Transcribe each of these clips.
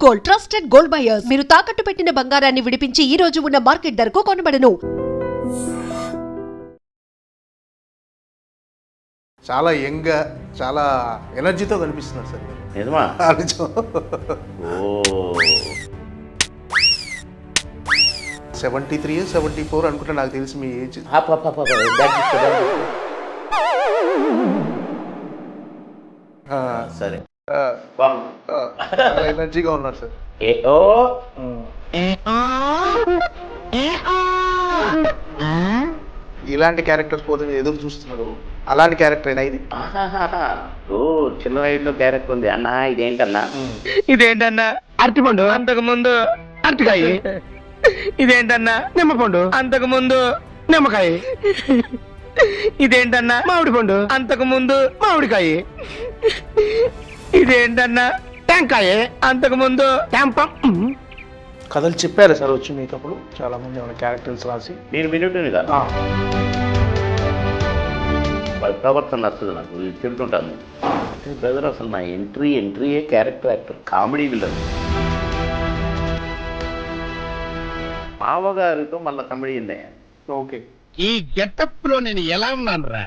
Gold, trusted gold buyers. మీరు తాకట్టు పెట్టిన బంగారాన్ని విడిపించి ఈ రోజు ఉన్న మార్కెట్ ధరకు కొనబడను. చాలా యంగ్, చాలా ఎనర్జీతో కనిపిస్తున్నారు సార్ మీరు. నిజమా? నిజం. ఓ 73 74 అనుకుంటా, నాకు తెలిసి మీ ఏజ్. సరే చాలా ఎనర్జీగా ఉన్నారు సార్. ఇలాంటి క్యారెక్టర్స్ పోతే మీరు ఎదురు చూస్తున్నారు, అలాంటి క్యారెక్టర్ అయినా ఇది. ఓ చిన్న వయసులో క్యారెక్టర్ ఉంది అన్నా. ఇదేంటన్నా? ఇదేంటన్నా అరటిపండు, అంతకు ముందు అరటికాయ. ఇదేంటన్నా నిమ్మపండు, అంతకు ముందు నిమ్మకాయ. ఇదేంటన్నా మామిడి పండు, అంతకు ముందు మామిడికాయ. ఇదేంటన్నా టెంకాయ, అంతకు ముందు టెంపం. కథలు చెప్పారు సార్ వచ్చి మీకు అప్పుడు చాలా మంది మన క్యారెక్టర్స్ రాసి. నేను వినట్టుంది కదా, వాళ్ళ ప్రవర్తన నచ్చదు నాకు, ఇది చెప్తుంటాను. బ్రదర్ అసలు నా ఎంట్రీయే క్యారెక్టర్ యాక్టర్, కామెడీ విలన్. మావగారితో మళ్ళీ కామెడీ ఉంది. ఓకే, ఈ గెటప్ లో నేను ఎలా ఉన్నాను రా,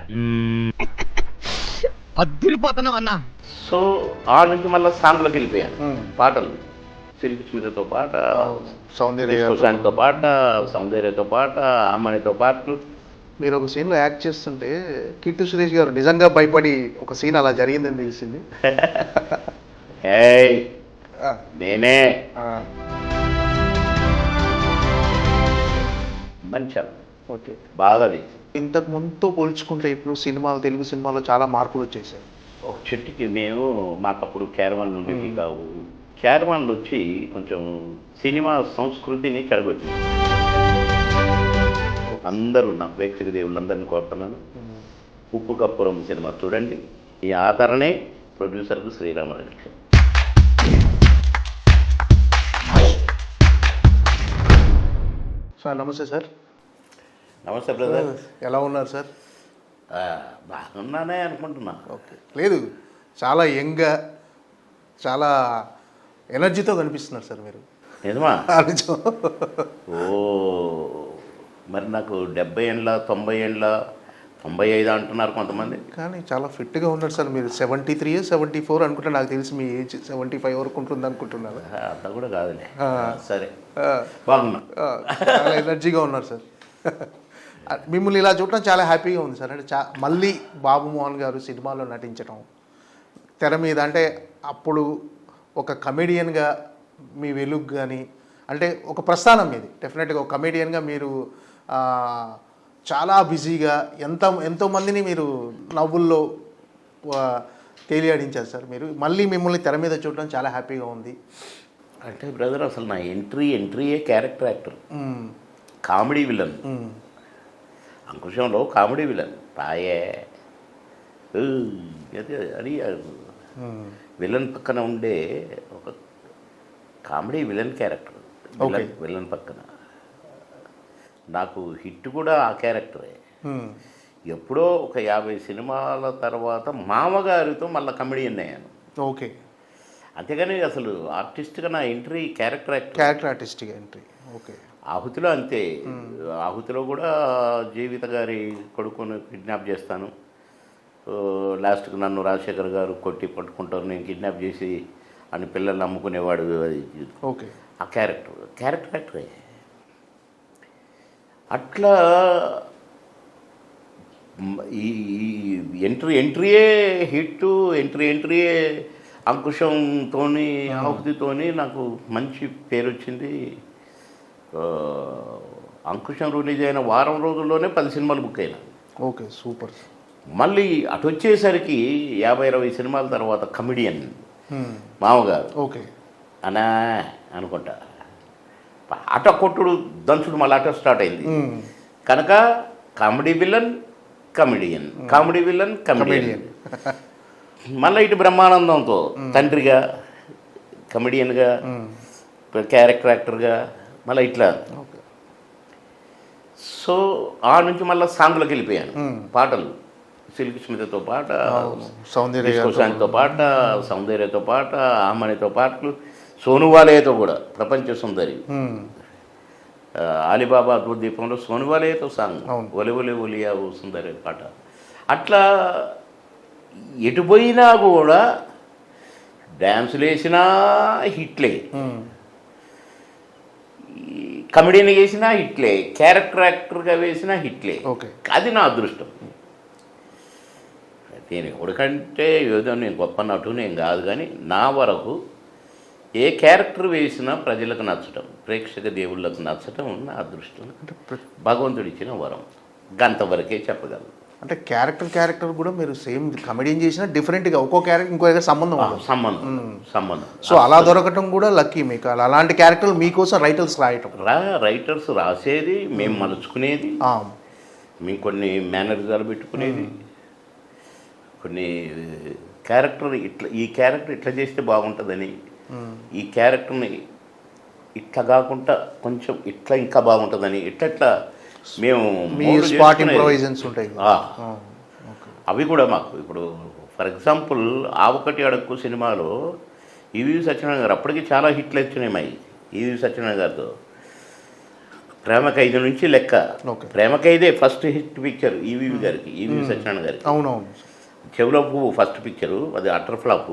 అద్దరిపోతున్నావు అన్నా. సో ఆ నుంచి మళ్ళీ సాంగ్లోకి వెళ్ళిపోయాను. పాటలు సిల్క్ స్మితతో పాట, సుశాంత్తో పాట, సౌందర్యతో పాట, అమ్మనితో పాటలు. మీరు ఒక సీన్లో యాక్ట్ చేస్తుంటే కిట్టు సురేష్ గారు నిజంగా భయపడి ఒక సీన్ అలా జరిగిందని తెలిసింది. ఏయ్ నేనే మంచి ఓకే, బాగా అది. ఇంతకు ముందుతో పోల్చుకుంటే ఇప్పుడు సినిమాలు, తెలుగు సినిమాలో చాలా మార్పులు వచ్చేసాయి. ఒక చెట్టుకి మేము మాకప్పుడు క్యారవాన్లు ఉండేవి కావు. క్యారవాన్లు వచ్చి కొంచెం సినిమా సంస్కృతిని చెడగొచ్చింది. అందరూ నా వ్యక్తిగత దేవుళ్ళందరినీ కోరుతున్నాను, ఉప్పు కప్పురం సినిమా చూడండి. ఈ ఆదరణే ప్రొడ్యూసర్కు శ్రీరామరాజు. సార్ నమస్తే సార్. నమస్తే బ్రదర్. ఎలా ఉన్నారు సార్? బాగున్నానే అనుకుంటున్నా. ఓకే, లేదు చాలా యంగ్, చాలా ఎనర్జీతో కనిపిస్తున్నారు సార్ మీరు. నిజమా? నిజం. ఓ మరి నాకు 70 ఏళ్ళ 90 ఏళ్ళ 95 అంటున్నారు కొంతమంది. కానీ చాలా ఫిట్గా ఉన్నారు సార్ మీరు. 73 74 అనుకుంటా, నాకు తెలిసి మీ ఏజ్ 75 వరకు ఉంటుంది అనుకుంటున్నారు. అంత కూడా కాదులే. సరే బాగున్నా. చాలా ఎనర్జీగా ఉన్నారు సార్. మిమ్మల్ని ఇలా చూడటం చాలా హ్యాపీగా ఉంది సార్. అంటే మళ్ళీ బాబు మోహన్ గారు సినిమాలో నటించడం తెర మీద, అంటే అప్పుడు ఒక కమెడియన్గా మీ వెలుగు కానీ, అంటే ఒక ప్రస్థానం మీది డెఫినెట్గా ఒక కమెడియన్గా మీరు చాలా బిజీగా ఎంతోమందిని మీరు నవ్వుల్లో తేలియాడించారు సార్. మీరు మళ్ళీ మిమ్మల్ని తెర మీద చూడటం చాలా హ్యాపీగా ఉంది. అంటే బ్రదర్ అసలు నా ఎంట్రీయే క్యారెక్టర్ యాక్టర్, కామెడీ విలన్. అంకుశంలో కామెడీ విలన్ పాయే అది విలన్ పక్కన ఉండే ఒక కామెడీ విలన్ క్యారెక్టర్. విలన్ పక్కన నాకు హిట్ కూడా ఆ క్యారెక్టరే. ఎప్పుడో ఒక 50 సినిమాల తర్వాత మామగారితో మళ్ళీ కమెడియన్ అయ్యాను. ఓకే, అంతేగాని అసలు ఆర్టిస్ట్గా నా ఎంట్రీ క్యారెక్టర్ ఆర్టిస్ట్గా ఎంట్రీ. ఓకే, ఆహుతిలో అంతే. ఆహుతిలో కూడా జీవిత గారి కొడుకుని కిడ్నాప్ చేస్తాను, లాస్ట్కి నన్ను రాజశేఖర్ గారు కొట్టి పట్టుకుంటారు, నేను కిడ్నాప్ చేసి అని పిల్లల్ని అమ్ముకునేవాడు. అది ఓకే, ఆ క్యారెక్టర్ యాక్టరే. అట్లా ఈ ఎంట్రీయే హిట్, ఎంట్రీయే అంకుశంతోని ఆహుతితోని నాకు మంచి పేరు వచ్చింది. అంకుశం రిలీజ్ అయిన వారం రోజుల్లోనే 10 సినిమాలు బుక్ అయినా. Okay, super. మళ్ళీ అటు వచ్చేసరికి 50-60 సినిమాల తర్వాత కమెడియన్ మామగారు. ఓకే అనా అనుకుంటా ఆట కొట్టుడు దంచుడు మళ్ళీ ఆట స్టార్ట్ అయింది కనుక comedy villain comedian, comedy villain comedian. మళ్ళీ ఇటు బ్రహ్మానందంతో తండ్రిగా, కమెడియన్గా, క్యారెక్టర్ యాక్టర్గా మళ్ళీ ఇట్లా. సో ఆ నుంచి మళ్ళీ సాంగ్లోకి వెళ్ళిపోయాను. పాటలు సిల్క్ స్మితతో పాట, సుశాంత్తో పాట, సౌందర్యతో పాట, అమ్మనితో పాటలు, సోనువాలేతో కూడా ప్రపంచ సుందరి, మ్మ్. అలీబాబా దీపంలో సోనువాలేతో సాంగ్, అవును. ఒలి ఒలి ఒలియా ఓ సుందరి పాట. అట్లా ఎటు పోయినా కూడా డ్యాన్సులు వేసినా హిట్లే, మ్మ్. కమెడీని వేసినా హిట్లే, క్యారెక్టర్ యాక్టర్గా వేసినా హిట్లే. ఓకే. అది నా అదృష్టం. నేను ఎవరికంటే ఏదో నేను గొప్ప నటు నేను కాదు, కానీ నా వరకు ఏ క్యారెక్టర్ వేసినా ప్రజలకు నచ్చటం, ప్రేక్షక దేవుళ్ళకు నచ్చటం నా అదృష్టం, భగవంతుడు ఇచ్చిన వరం. గంతవరకే చెప్పగలను. అంటే క్యారెక్టర్ కూడా మీరు సేమ్ కమెడియన్ చేసినా డిఫరెంట్గా ఒక్కో క్యారెక్టర్ ఇంకో దగ్గర సంబంధం ఉంటుంది. సంబంధం. సో అలా దొరకటం కూడా లక్కీ మీకు. అలాంటి క్యారెక్టర్లు మీకోసం రైటర్స్ రాయటం. రైటర్స్ రాసేది, మేము మలుచుకునేది, మేము కొన్ని మేనరిజాలు పెట్టుకునేది, కొన్ని క్యారెక్టర్ ఈ క్యారెక్టర్ ఇట్లా చేస్తే బాగుంటుందని, ఈ క్యారెక్టర్ని ఇట్లా కాకుండా కొంచెం ఇట్లా ఇంకా బాగుంటుందని ఇట్లా మేము స్పాట్ ఇంప్రొవైజన్స్ ఉంటాయి. అవి కూడా మాకు ఇప్పుడు ఫర్ ఎగ్జాంపుల్ ఆవకటి అడక్కు సినిమాలో ఈవీవి సత్యనారాయణ గారు అప్పటికి చాలా హిట్లు వచ్చినాయి మాయి. ఈవీవి సత్యనారాయణ గారితో ప్రేమ ఖైదు నుంచి లెక్క. ప్రేమ ఖైదే ఫస్ట్ హిట్ పిక్చర్ ఈవీవి గారికి, ఈవీవి సత్యనారాయణ గారికి. అవునవును. చెవులో పువ్వు ఫస్ట్ పిక్చరు, అది అటర్ ఫ్లాప్.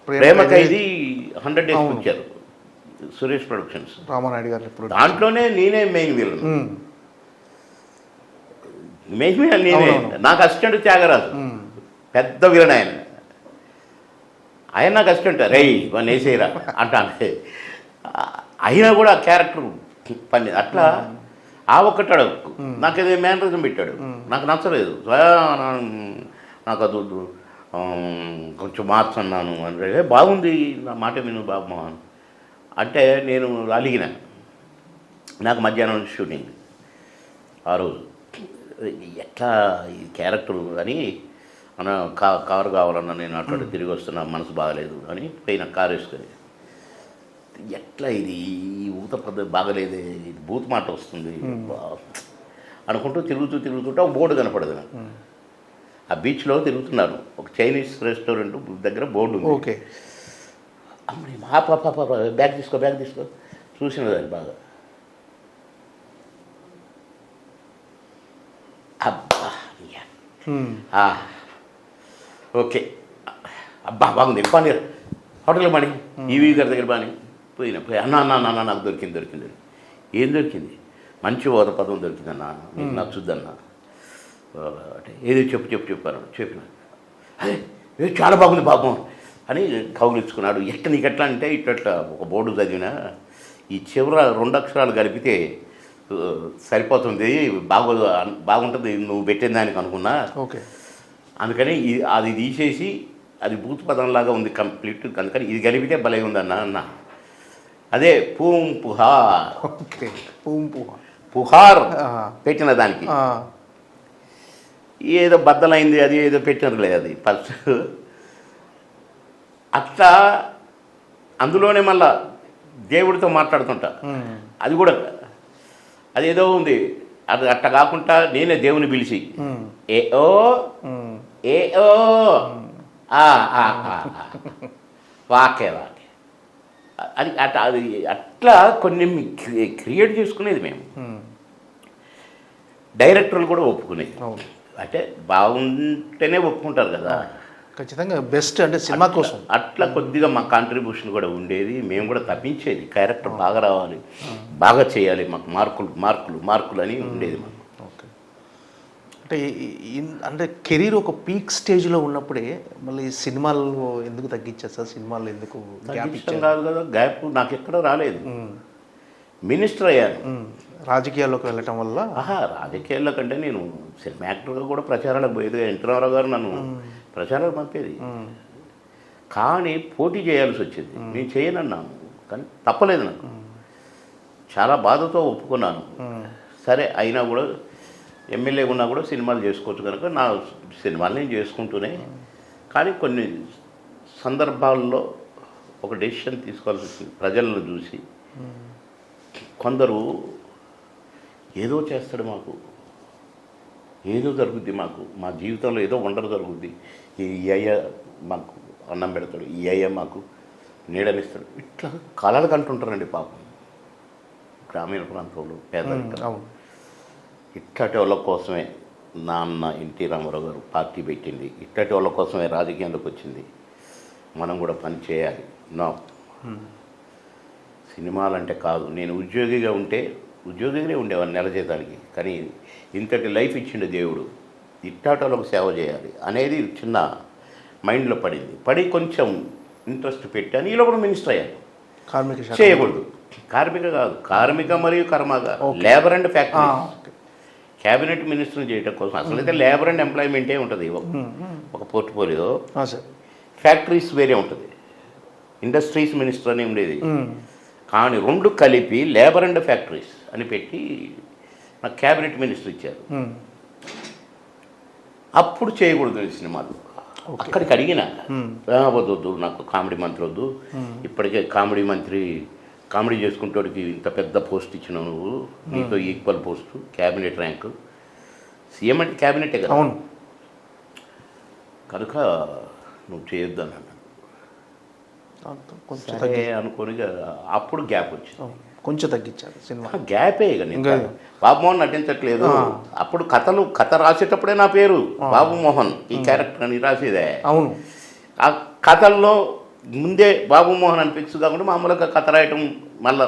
ప్రేమ ఖైదీ 100 days picture, Suresh productions, Ramanaidu గారు. ఇప్పుడు దాంట్లోనే నేనే మెయిన్ విలన్. మెయిన్ విలన్ నేనే. నాకు అసిస్టెంట్ త్యాగరాజు, పెద్ద విలన్ ఆయన. ఆయన నాకు అసిస్టెంట్, రై వన్ వేసేయరా అంటే అయినా కూడా క్యారెక్టర్ పని. అట్లా ఆ ఒక్కటి అడగకు, నాకు ఏదో మేనరిజం పెట్టాడు, నాకు నచ్చలేదు, నాకు అది కొంచెం మార్చన్నాను అంటే బాగుంది నా మాట విను బాబు అంటే నేను అలిగిన. నాకు మధ్యాహ్నం నుంచి షూటింగ్ ఆ రోజు, ఎట్లా ఈ క్యారెక్టర్ అని అన్న కారు కావాలన్నా, నేను అక్కడ తిరిగి వస్తున్నా, మనసు బాగలేదు అని పోయిన కారు వేసుకొని, ఎట్లా ఇది ఈ ఊత పద్ధతి బాగలేదే, ఇది బూత్ మాట వస్తుంది అనుకుంటూ తిరుగుతుంటే ఒక బోర్డు కనపడదు నాకు. ఆ బీచ్లో తిరుగుతున్నాను, ఒక చైనీస్ రెస్టారెంట్ దగ్గర బోర్డు ఉంది. ఓకే. అమ్మని మా పాప బ్యాగ్ తీసుకో చూసిన దాన్ని బాగా. అబ్బా ఓకే, అబ్బా బాగుంది, బాగా హోటల్ బాని, ఈవీ గారి దగ్గర బాని పోయి అన్న నాకు దొరికింది. ఏం దొరికింది? మంచి ఓద పదం దొరికిందన్నా, నీకు నచ్చుద్దన్నా అంటే ఏదో చెప్పాను. అదే చాలా బాగుంది బాబు అని కౌగిలించుకున్నాడు. నీకు ఎట్లా అంటే ఇట్లా ఒక బోర్డు చదివినా ఈ చివర 2 అక్షరాలు కలిపితే సరిపోతుంది, బాగుంటుంది నువ్వు పెట్టిన దానికి అనుకున్నా. ఓకే. అందుకని అది తీసేసి అది బూత్ పదంలాగా ఉంది కంప్లీట్, అందుకని ఇది కలిపితే భలే ఉందన్న. అదే పుహార్. ఓకే. పుహార్ పెట్టిన దానికి ఏదో బద్దలైంది, అది ఏదో పెట్టినట్లే అది ఫస్ట్. అట్లా అందులోనే మళ్ళా దేవుడితో మాట్లాడుతుంటా, అది కూడా అదేదో ఉంది. అది అట్ట కాకుండా నేనే దేవుని పిలిచి వాకే అది అట్లా కొన్ని క్రియేట్ చేసుకునేది మేము. డైరెక్టర్లు కూడా ఒప్పుకునేది. అంటే బాగుంటేనే ఒప్పుకుంటారు కదా ఖచ్చితంగా, బెస్ట్ అంటే సినిమా కోసం. అట్లా కొద్దిగా మా కాంట్రిబ్యూషన్ కూడా ఉండేది. మేము కూడా తప్పించేది, క్యారెక్టర్ బాగా రావాలి, బాగా చేయాలి, మాకు మార్కులు అని ఉండేది మాకు. ఓకే. అంటే కెరీర్ ఒక పీక్ స్టేజ్లో ఉన్నప్పుడే మళ్ళీ సినిమాల్లో ఎందుకు తగ్గించారు సార్? సినిమాల్లో ఎందుకు గ్యాప్ ఇచ్చారు? కాదు కదా, గ్యాప్ నాకు ఎక్కడ రాలేదు. మినిస్టర్ అయ్యాను, రాజకీయాల్లోకి వెళ్ళటం వల్ల. రాజకీయాల్లో కంటే నేను సినిమా యాక్టర్గా కూడా ప్రచారాలకు పోయేది. ఎన్టీ రామారావు గారు నన్ను ప్రచారాలకు పంపేది, కానీ పోటీ చేయాల్సి వచ్చేది. నేను చేయనన్నాను, కానీ తప్పలేదు నాకు. చాలా బాధతో ఒప్పుకున్నాను. సరే అయినా కూడా ఎమ్మెల్యే ఉన్నా కూడా సినిమాలు చేసుకోవచ్చు కనుక నా సినిమాలు నేను చేసుకుంటూనే, కానీ కొన్ని సందర్భాల్లో ఒక డెసిషన్ తీసుకోవాల్సి వచ్చింది. ప్రజలను చూసి కొందరు ఏదో చేస్తాడు, మాకు ఏదో జరుగుద్ది, మా జీవితంలో ఏదో వండర్ జరుగుద్ది, ఈ అయ్య మాకు అన్నం పెడతాడు, ఈ అయ్య మాకు నీడనిస్తాడు. ఇట్లా కళలు కంటుంటారండి పాపం గ్రామీణ ప్రాంతంలో పేదరికం. అవును. ఇట్లాంటి వాళ్ళ కోసమే నాన్న ఎన్టీ రామారావు గారు పార్టీ పెట్టింది. ఇట్లాంటి వాళ్ళ కోసమే రాజకీయంలోకి వచ్చింది. మనం కూడా పని చేయాలి. నా సినిమాలంటే కాదు, నేను ఉద్యోగిగా ఉంటే ఉద్యోగిగానే ఉండేవాడిని నెల జీతానికి. కానీ ఇంతటి లైఫ్ ఇచ్చిండు దేవుడు, ఇట్లాంటి వాళ్ళకు సేవ చేయాలి అనేది చిన్న మైండ్లో పడి కొంచెం ఇంట్రెస్ట్ పెట్టాను. ఈలో కూడా మినిస్టర్ అయ్యాను. కార్మిక శాఖ చేయకూడదు, కార్మిక కాదు, కార్మిక మరియు కర్మాగారం, లేబర్ అండ్ ఫ్యాక్టరీ. క్యాబినెట్ మినిస్టర్ని చేయడం కోసం అసలైతే లేబర్ అండ్ ఎంప్లాయ్మెంటే ఉంటుంది ఒక పోర్ట్ఫోలియో. సార్ ఫ్యాక్టరీస్ వేరే ఉంటుంది, ఇండస్ట్రీస్ మినిస్టర్ అని ఉండేది. కానీ రెండు కలిపి లేబర్ అండ్ ఫ్యాక్టరీస్ అని పెట్టి నాకు క్యాబినెట్ మినిస్టర్ ఇచ్చారు. అప్పుడు చేయకూడదు ఈ సినిమాలు. అక్కడికి అడిగిన వద్దు, నాకు కామెడీ మంత్రి వద్దు, ఇప్పటికే కామెడీ చేసుకుంటోడికి ఇంత పెద్ద పోస్ట్ ఇచ్చినావు నువ్వు, నీతో equal post, cabinet rank, CM అంటే క్యాబినెటే కదా, అవును, కనుక నువ్వు చేయొద్దు అన్నాను. కొంచెం సరే అనుకోని అప్పుడు గ్యాప్ వచ్చింది. కొంచెం తగ్గించారు సినిమా. గ్యాపే ఇక బాబుమోహన్ నటించట్లేదు. అప్పుడు కథ రాసేటప్పుడే నా పేరు బాబుమోహన్, ఈ క్యారెక్టర్ అని రాసేదే. అవును. ఆ కథల్లో ముందే బాబుమోహన్ అని ఫిక్స్ కాకుండా మామూలుగా కథ రాయటం మళ్ళా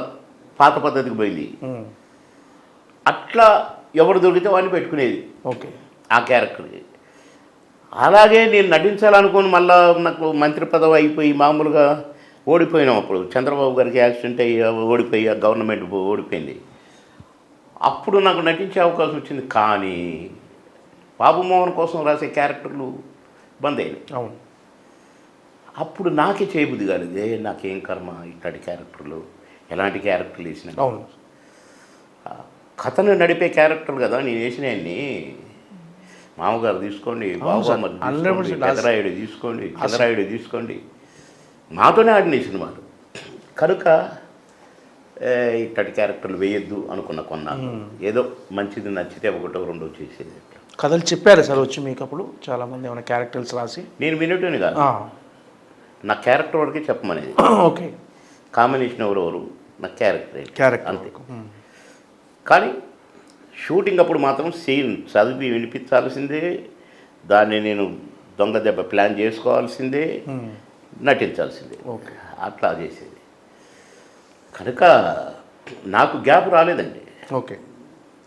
పాత పద్ధతికి పోయింది. అట్లా ఎవరు దొరికితే వాడిని పెట్టుకునేది ఓకే ఆ క్యారెక్టర్కి. అలాగే నేను నటించాలనుకుని మళ్ళా నాకు మంత్రి పదవి అయిపోయి మామూలుగా ఓడిపోయినాం. అప్పుడు చంద్రబాబు గారికి యాక్సిడెంట్ అయ్యి ఓడిపోయి గవర్నమెంట్ ఓడిపోయింది. అప్పుడు నాకు నటించే అవకాశం వచ్చింది. కానీ బాబుమోహన్ కోసం రాసే క్యారెక్టర్లు బంద్ అయినాయి. అవును. అప్పుడు నాకే చేయబుద్ధి కాలేదు, నాకేం కర్మ ఇట్లాంటి క్యారెక్టర్లు, ఎలాంటి క్యారెక్టర్లు వేసిన. అవును. కథను నడిపే క్యారెక్టర్లు కదా నేను వేసినవన్నీ. మామగారు తీసుకోండి, బాబు పెదరాయుడు తీసుకోండి, చంద్రాయుడు తీసుకోండి, మాతోనే ఆడిన సినిమాలు. కనుక ఇట్లాంటి క్యారెక్టర్లు వేయొద్దు అనుకున్న కొన్నాను. ఏదో మంచిది నచ్చితే ఒకటో రెండో చేసేది. కథలు చెప్పారు సార్ వచ్చి మీకు అప్పుడు చాలామంది ఏమైనా క్యారెక్టర్స్ రాసి? నేను వినేటోని కాదు, నా క్యారెక్టర్ వరకే చెప్పమనేది. ఓకే. కాంబినేషన్ ఎవరెవరు, నా క్యారెక్టర్ అంతే. కానీ షూటింగ్ అప్పుడు మాత్రం సీన్ చదివి వినిపించాల్సిందే, దాన్ని నేను దొంగ దెబ్బ ప్లాన్ చేసుకోవాల్సిందే, నటించాల్సిందే. ఓకే. అట్లా చేసేది. కనుక నాకు గ్యాప్ రాలేదండి. ఓకే.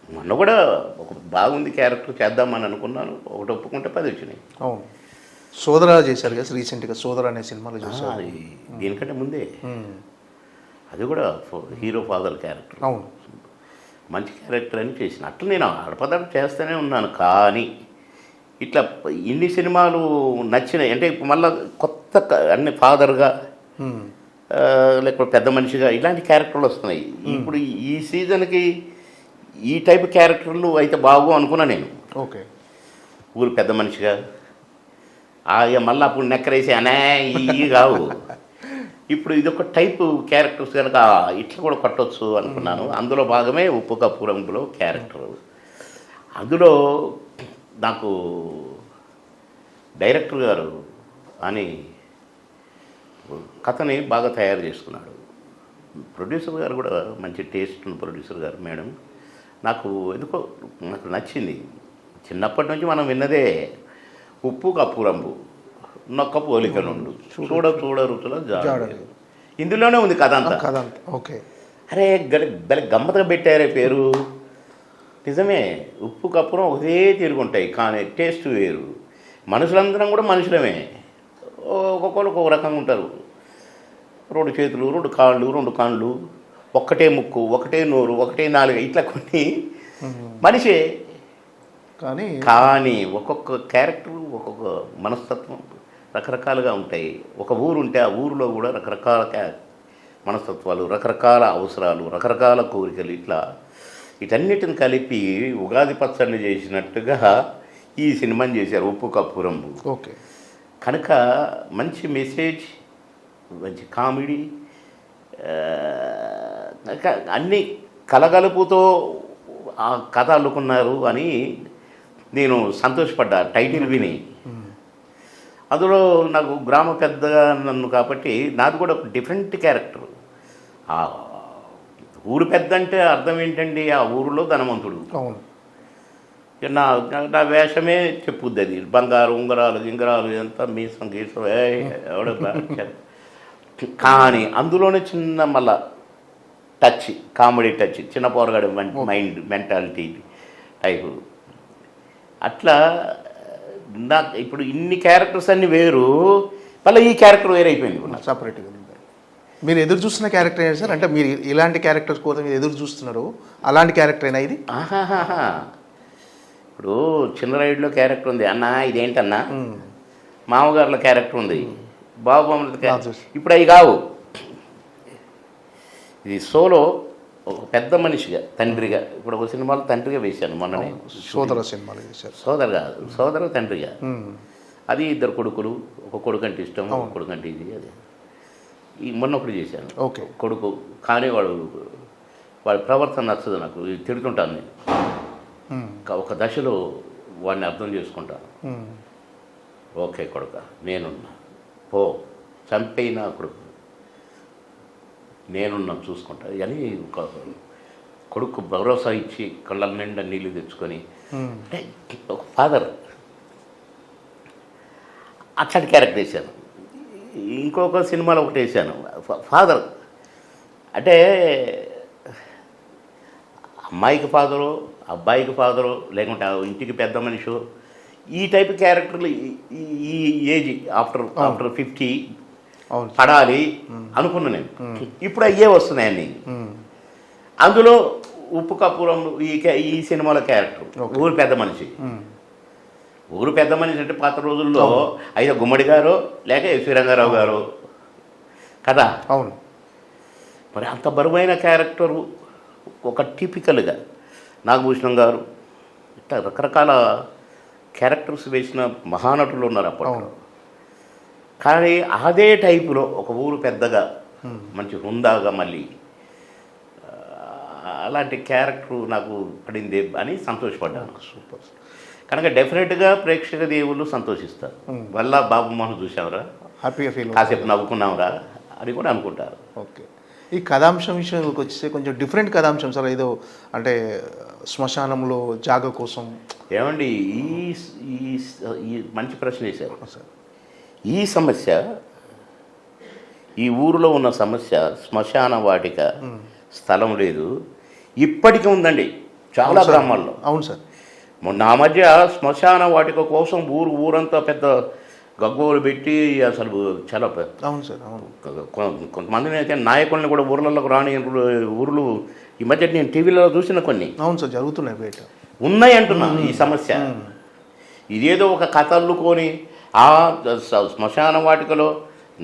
మొన్న కూడా ఒక బాగుంది క్యారెక్టర్ చేద్దామని అనుకున్నాను, ఒకటి ఒప్పుకుంటే 10 వచ్చినాయి. అవును. సోదర చేశారు కదా రీసెంట్గా, సోదర అనే సినిమాలో చూసారు. అది దీనికంటే ముందే, అది కూడా హీరో ఫాదర్ క్యారెక్టర్. అవును. మంచి క్యారెక్టర్ అని చేసిన. అట్లా నేను ఆడపదాలు చేస్తూనే ఉన్నాను. కానీ ఇట్లా ఇన్ని సినిమాలు నచ్చినాయి అంటే మళ్ళీ కొత్త అన్ని ఫాదర్గా లేకపోతే పెద్ద మనిషిగా ఇలాంటి క్యారెక్టర్లు వస్తున్నాయి. ఇప్పుడు ఈ సీజన్కి ఈ టైప్ క్యారెక్టర్లు అయితే బాగు అనుకున్నా నేను. ఓకే. ఊరు పెద్ద మనిషిగా మళ్ళీ అప్పుడు నెక్కరేసి అనే ఇవి కావు. ఇప్పుడు ఇదొక టైపు క్యారెక్టర్స్ కనుక ఇట్లా కూడా కట్టొచ్చు అనుకున్నాను. అందులో భాగమే ఉప్పు కప్పురంలో క్యారెక్టర్. అందులో నాకు డైరెక్టర్ గారు అని కథని బాగా తయారు చేసుకున్నాడు. ప్రొడ్యూసర్ గారు కూడా మంచి టేస్ట్ ఉన్న ప్రొడ్యూసర్ గారు మేడం. నాకు ఎందుకో నాకు నచ్చింది. చిన్నప్పటి నుంచి మనం విన్నదే ఉప్పు కప్పురంబు నొక్క పోలిక నుండు చూడ చూడ రుచుల జాడ. ఇందులోనే ఉంది కథ అంతా. ఓకే. అరే దాని గమ్మతగా పెట్టారే పేరు. నిజమే, ఉప్పు కప్పురం ఒకటే తిరుగుంటాయి కానీ టేస్ట్ వేరు. మనుషులందరం కూడా మనుషులమే, ఒక్కొక్కరు ఒక్కొక్క రకంగా ఉంటారు. 2 చేతులు, 2 కాళ్ళు, 2 కళ్ళు, ఒక్కటే ముక్కు, ఒకటే నోరు, ఒకటే నాలుగు, ఇట్లా కొన్ని మనిషే. కానీ ఒక్కొక్క క్యారెక్టర్ ఒక్కొక్క మనస్తత్వం రకరకాలుగా ఉంటాయి. ఒక ఊరు ఉంటే ఆ ఊరిలో కూడా రకరకాల మనస్తత్వాలు, రకరకాల అవసరాలు, రకరకాల కోరికలు, ఇట్లా వీటన్నిటిని కలిపి ఉగాది పచ్చళ్ళు చేసినట్టుగా ఈ సినిమాని చేశారు ఉప్పు కప్పురంబు. ఓకే. కనుక మంచి మెసేజ్, మంచి కామెడీ, అన్నీ కలగలుపుతో ఆ కథ అల్లుకున్నారు అని నేను సంతోషపడ్డా టైటిల్ విని. అందులో నాకు గ్రామ పెద్దగా నన్ను కాబట్టి నాది కూడా ఒక డిఫరెంట్ క్యారెక్టర్. ఆ ఊరు పెద్ద అంటే అర్థం ఏంటండి, ఆ ఊరిలో ధనవంతుడు. అవును. ఇక నా వేషమే చెప్పుద్ది అది. బంగారు ఉంగరాలు గింగరాలు ఎంత మీసం గీసం ఎవడ కానీ అందులోనే చిన్న మళ్ళా టచ్, కామెడీ టచ్, చిన్న పోరగాడు మైండ్ మెంటాలిటీ టైపు. అట్లా నాకు ఇప్పుడు ఇన్ని క్యారెక్టర్స్ అన్నీ వేరు, మళ్ళీ ఈ క్యారెక్టర్ వేరే అయిపోయింది ఇప్పుడు నాకు. సపరేట్గా ఉంది. మీరు ఎదురు చూస్తున్న క్యారెక్టర్ ఏంటి సార్? అంటే మీరు ఇలాంటి క్యారెక్టర్స్ కోసం మీరు ఎదురు చూస్తున్నారు, అలాంటి క్యారెక్టర్ అయినా ఇది? ఆహాహా. ఇప్పుడు చిన్నరాయుడులో క్యారెక్టర్ ఉంది, అన్న ఇదేంటన్నా. మామగారులో క్యారెక్టర్ ఉంది, బాబు క్యారెక్టర్. ఇప్పుడు అవి కావు. ఇది సోలో ఒక పెద్ద మనిషిగా, తండ్రిగా. ఇప్పుడు ఒక సినిమాలో తండ్రిగా వేశాను మొన్ననే. సోదర సినిమాలు వేశారు. సోదరు కాదు, సోదరు తండ్రిగా. అది ఇద్దరు కొడుకులు, ఒక కొడుకు అంటే ఇష్టం, ఒక కొడుకు అంటే ఇది. అది ఈ మొన్న ఒకటి చేశాను. ఓకే. కొడుకు కానీ వాడి ప్రవర్తన నచ్చదు నాకు, తిడుతుంటాను నేను. ఒక దశలో వాడిని అర్థం చేసుకుంటాను. ఓకే కొడుక, నేనున్నా, పో చంపైనా కొడుకు, నేనున్నా చూసుకుంటా అని ఒక కొడుకు భరోసా ఇచ్చి కళ్ళ నిండా నీళ్ళు తెచ్చుకొని, అంటే ఒక ఫాదర్. అట్లాంటి క్యారెక్టర్ వేసాను. ఇంకొక సినిమాలో ఒకటి వేసాను, ఫాదర్. అంటే అమ్మాయికి ఫాదరు, అబ్బాయికి ఫాదరు, లేకుంటే ఇంటికి పెద్ద మనిషి, ఈ టైప్ క్యారెక్టర్లు ఈ ఏజ్ ఆఫ్టర్ 50 పడాలి అనుకున్నా నేను. ఇప్పుడు అయ్యే వస్తున్నాయని. అందులో ఉప్పు కప్పురం ఈ సినిమాలో క్యారెక్టర్ ఊరు పెద్ద మనిషి. ఊరు పెద్ద మనిషి అంటే పాత రోజుల్లో అయితే గుమ్మడి గారు లేక ఎస్వి రంగారావు గారు కదా. అవును. మరి అంత బరువైన క్యారెక్టరు ఒక టిపికల్గా నాగభూషణం గారు, ఇట్లా రకరకాల క్యారెక్టర్స్ వేసిన మహానటులు ఉన్నారు అప్పట్లో. కానీ అదే టైపులో ఒక ఊరు పెద్దగా మంచి హుందాగా మళ్ళీ అలాంటి క్యారెక్టర్ నాకు పడింది అని సంతోషపడ్డాను. సూపర్. కనుక డెఫినెట్గా ప్రేక్షక దేవుళ్ళు సంతోషిస్తారు. వల్ల బాబు మోహన్ చూసాంరా, హ్యాపీగా ఫీల్, కాసేపు నవ్వుకున్నాంరా అని కూడా అనుకుంటారు. ఓకే. ఈ కథాంశం విషయంలోకి వచ్చేస్తే కొంచెం డిఫరెంట్ కథాంశం సార్. ఏదో అంటే శ్మశానంలో జాగ కోసం. ఏమండి ఈ మంచి ప్రశ్న వేశారు సార్. ఈ సమస్య, ఈ ఊరిలో ఉన్న సమస్య శ్మశాన వాటిక స్థలం లేదు, ఇప్పటికీ ఉందండి చాలా గ్రామాల్లో. అవును సార్. మొన్న ఆ మధ్య శ్మశాన వాటిక కోసం ఊరంతా పెద్ద గగ్గోలు పెట్టి అసలు చాలా. అవును సార్. అవును. కొంతమందిని అయితే నాయకుల్ని కూడా ఊర్లలోకి రాని ఊర్లు ఈ మధ్య నేను టీవీలో చూసిన కొన్ని. అవును సార్, జరుగుతున్నాయి బయట, ఉన్నాయి అంటున్నా. ఈ సమస్య ఇదేదో ఒక కథ అల్లుకొని ఆ శ్మశాన వాటికలో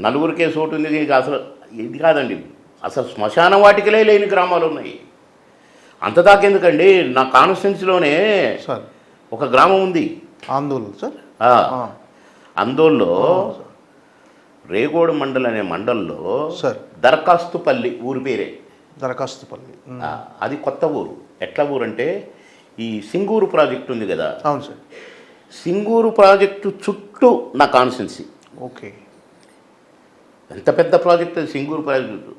నలుగురికే చోటు ఉంది, అసలు ఇది కాదండి. అసలు శ్మశాన వాటికలే లేని గ్రామాలు ఉన్నాయి. అంత దాకెందుకండి, నా కాన్స్టిట్యున్సీలోనే సార్ ఒక గ్రామం ఉంది, ఆందోళన సార్. అందోల్లో రేగోడు మండల్ అనే మండల్లో సార్ దరఖాస్తుపల్లి ఊరి పేరే. దరఖాస్తుపల్లి. అది కొత్త ఊరు. ఎట్లా ఊరు అంటే ఈ సింగూరు ప్రాజెక్టు ఉంది కదా. అవును సార్. సింగూరు ప్రాజెక్టు చుట్టూ నా కాన్స్టిట్యున్సీ. ఓకే. ఎంత పెద్ద ప్రాజెక్ట్ అది సింగూరు ప్రాజెక్టు.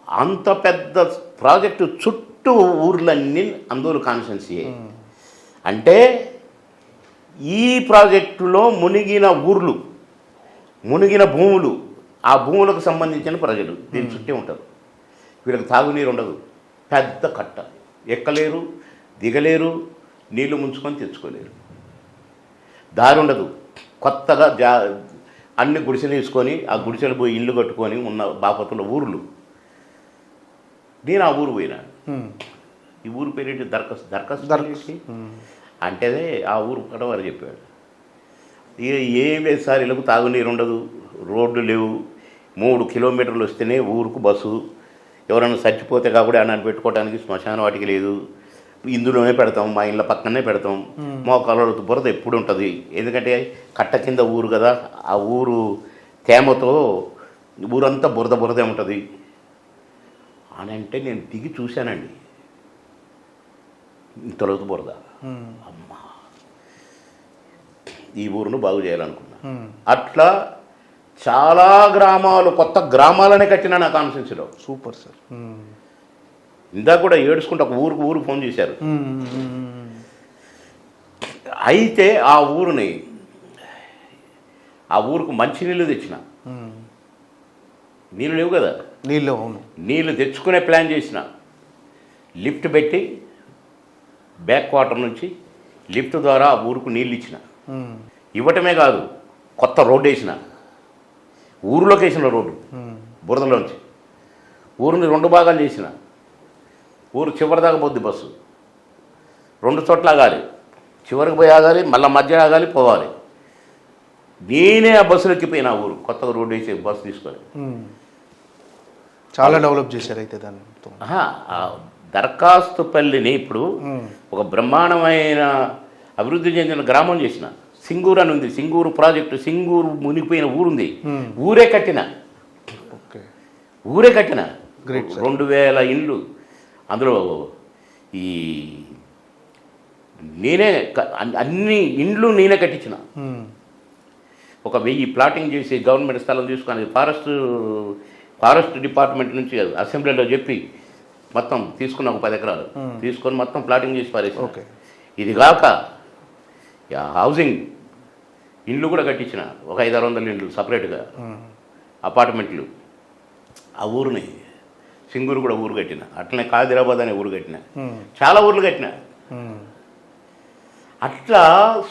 అంత పెద్ద ప్రాజెక్టు చుట్టూ ఊర్లన్నీ అందరూ కాన్స్టిట్యున్సీ. అంటే ఈ ప్రాజెక్టులో మునిగిన ఊర్లు, మునిగిన భూములు, ఆ భూములకు సంబంధించిన ప్రజలు దీని చుట్టే ఉంటారు. వీళ్ళకి తాగునీరు ఉండదు, పెద్ద కట్ట, ఎక్కలేరు, దిగలేరు, నీళ్లు ముంచుకొని తెచ్చుకోలేరు, దారి ఉండదు. కొత్తగా అన్ని గుడిసెలు వేసుకొని ఆ గుడిసెలు పోయి ఇల్లు కట్టుకొని ఉన్న బాపతుల ఊర్లు. నేను ఆ ఊరు పోయినా. ఈ ఊరు పేరేంటి? దరఖాస్తు అంటే ఆ ఊరు పడవారు చెప్పాడు. ఏం లేదు సార్, ఇళ్ళకు తాగునీరు ఉండదు, రోడ్లు లేవు, 3 కిలోమీటర్లు వస్తేనే ఊరుకు బస్సు, ఎవరైనా చచ్చిపోతే కాబట్టి అన్నాన్ని పెట్టుకోవడానికి శ్మశానం వాటికి లేదు, ఇందులోనే పెడతాం, మా ఇళ్ళ పక్కనే పెడతాం. మోకాళ్ళ బురద ఎప్పుడు ఉంటుంది, ఎందుకంటే కట్ట కింద ఊరు కదా, ఆ ఊరు తేమతో ఊరంతా బురదే ఉంటుంది అని అంటే నేను దిగి చూశానండి. ఇంతలోతు బురద. అమ్మా, ఈ ఊరును బాగు చేయాలనుకున్నా. అట్లా చాలా గ్రామాలు, కొత్త గ్రామాలనే కట్టినా నా కాన్స్టిట్యున్సీలో. Super sir. ఇందాక కూడా ఏడుచుకుంటే ఒక ఊరు ఫోన్ చేశారు. అయితే ఆ ఊరుకు మంచినీళ్ళు తెచ్చిన. నీళ్ళు లేవు కదా, నీళ్ళు, అవును, నీళ్ళు తెచ్చుకునే ప్లాన్ చేసిన. లిఫ్ట్ పెట్టి బ్యాక్ వాటర్ నుంచి లిఫ్ట్ ద్వారా ఆ ఊరుకు నీళ్ళు ఇచ్చిన. ఇవ్వటమే కాదు, కొత్త రోడ్డు వేసిన, ఊరిలోకి వేసిన రోడ్డు, బురదలోంచి ఊరిని 2 భాగాలు చేసిన. ఊరు చివరి దాకా పోద్ది బస్సు, 2 చోట్ల ఆగాలి, చివరికి పోయి ఆగాలి, మళ్ళీ మధ్య ఆగాలి, పోవాలి. నేనే ఆ బస్సులు ఎక్కిపోయినా ఊరు, కొత్తగా రోడ్డు వేసి బస్సు తీసుకొని. చాలా డెవలప్ చేశారు అయితే దాన్ని. దరఖాస్తుపల్లిని ఇప్పుడు ఒక బ్రహ్మాండమైన అభివృద్ధి చెందిన గ్రామం చేసిన. సింగూరు అని ఉంది, సింగూరు ప్రాజెక్టు, సింగూరు మునిగిపోయిన ఊరుంది, ఊరే కట్టిన. ఊరే కట్టిన 2000 ఇండ్లు. అందులో ఈ నేనే అన్ని ఇండ్లు నేనే కట్టించిన. ఒక 1000 ప్లాటింగ్ చేసి గవర్నమెంట్ స్థలం తీసుకొని ఫారెస్ట్ డిపార్ట్మెంట్ నుంచి అసెంబ్లీలో చెప్పి మొత్తం తీసుకున్న ఒక 10 ఎకరాలు తీసుకొని మొత్తం ప్లాటింగ్ చేసి పారేసి. ఇది కాక హౌసింగ్ ఇండ్లు కూడా కట్టించిన, ఒక 500-600 ఇండ్లు సపరేట్గా అపార్ట్మెంట్లు. ఆ ఊరిని సింగూరు కూడా ఊరు కట్టిన. అట్లనే కాదిరాబాద్ అనే ఊరు కట్టిన, చాలా ఊర్లు కట్టిన. అట్లా